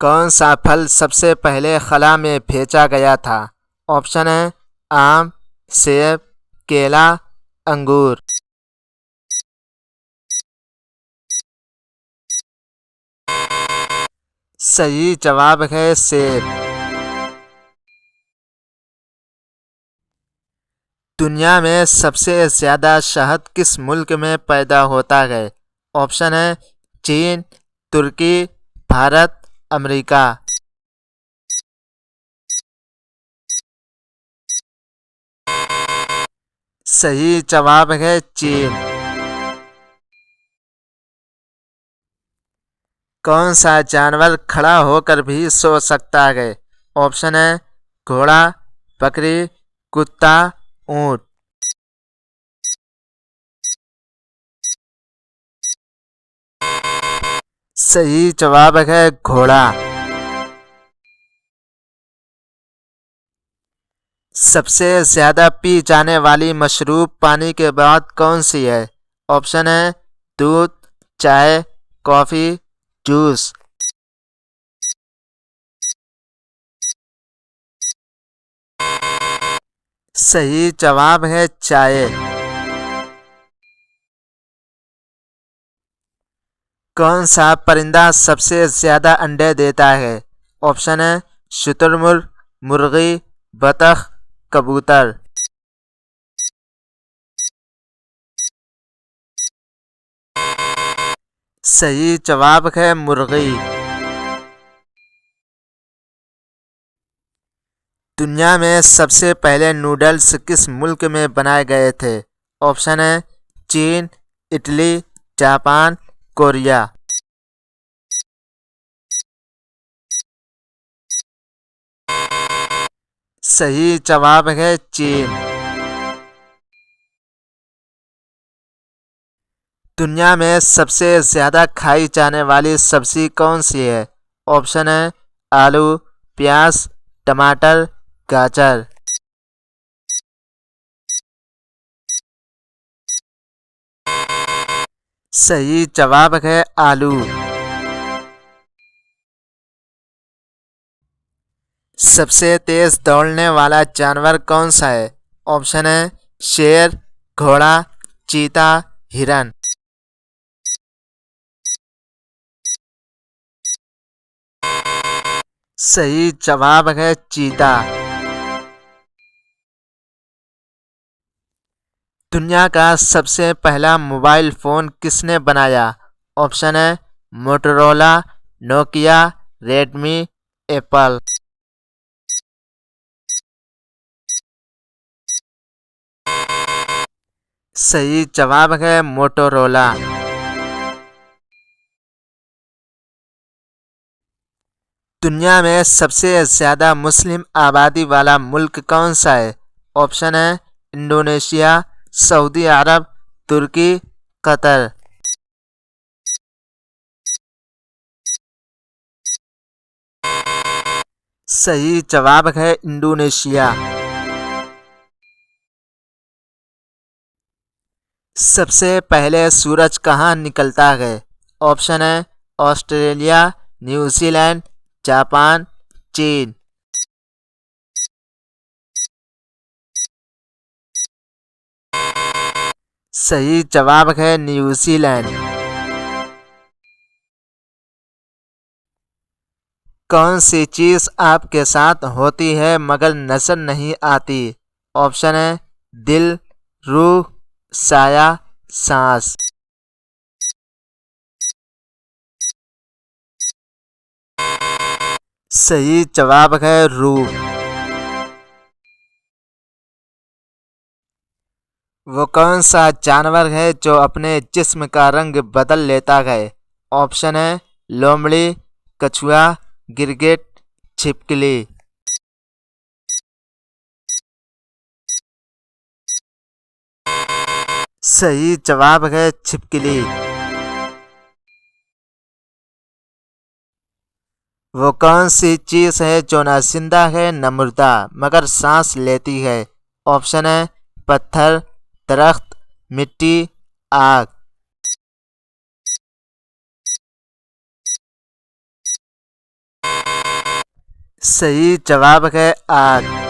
कौन सा फल सबसे पहले खला में भेजा गया था? ऑप्शन है आम, सेब, केला, अंगूर। सही जवाब है सेब। दुनिया में सबसे ज्यादा शहद किस मुल्क में पैदा होता है? ऑप्शन है चीन, तुर्की, भारत, अमेरिका। सही जवाब है चीन। कौन सा जानवर खड़ा होकर भी सो सकता है? ऑप्शन है घोड़ा, बकरी, कुत्ता, ऊंट। सही जवाब है घोड़ा। सबसे ज्यादा पी जाने वाली मशरूब पानी के बाद कौन सी है? ऑप्शन है दूध, चाय, कॉफी, जूस। सही जवाब है चाय। कौन सा परिंदा सबसे ज्यादा अंडे देता है? ऑप्शन है शुतुरमुर्ग, मुर्गी, बतख, कबूतर। सही जवाब है मुर्गी। दुनिया में सबसे पहले नूडल्स किस मुल्क में बनाए गए थे? ऑप्शन है चीन, इटली, जापान, कोरिया। सही जवाब है चीन। दुनिया में सबसे ज्यादा खाई जाने वाली सब्जी कौन सी है? ऑप्शन है आलू, प्याज, टमाटर, गाजर। सही जवाब है आलू। सबसे तेज दौड़ने वाला जानवर कौन सा है? ऑप्शन है शेर, घोड़ा, चीता, हिरन। सही जवाब है चीता। दुनिया का सबसे पहला मोबाइल फोन किसने बनाया? ऑप्शन है मोटोरोला, नोकिया, रेडमी, एप्पल। सही जवाब है मोटोरोला। दुनिया में सबसे ज्यादा मुस्लिम आबादी वाला मुल्क कौन सा है? ऑप्शन है इंडोनेशिया, सऊदी अरब, तुर्की, कतर। सही जवाब है इंडोनेशिया। सबसे पहले सूरज कहाँ निकलता है? ऑप्शन है ऑस्ट्रेलिया, न्यूजीलैंड, जापान, चीन। सही जवाब है न्यूजीलैंड। कौन सी चीज आपके साथ होती है मगर नजर नहीं आती? ऑप्शन है दिल, रूह, साया, सांस। सही जवाब है रूह। वो कौन सा जानवर है जो अपने जिस्म का रंग बदल लेता है? ऑप्शन है लोमड़ी, कछुआ, गिरगिट, छिपकली। सही जवाब है छिपकली। वो कौन सी चीज है जो न जिंदा है न मुर्दा मगर सांस लेती है? ऑप्शन है पत्थर, दरख्त, मिट्टी, आग। सही जवाब है आग।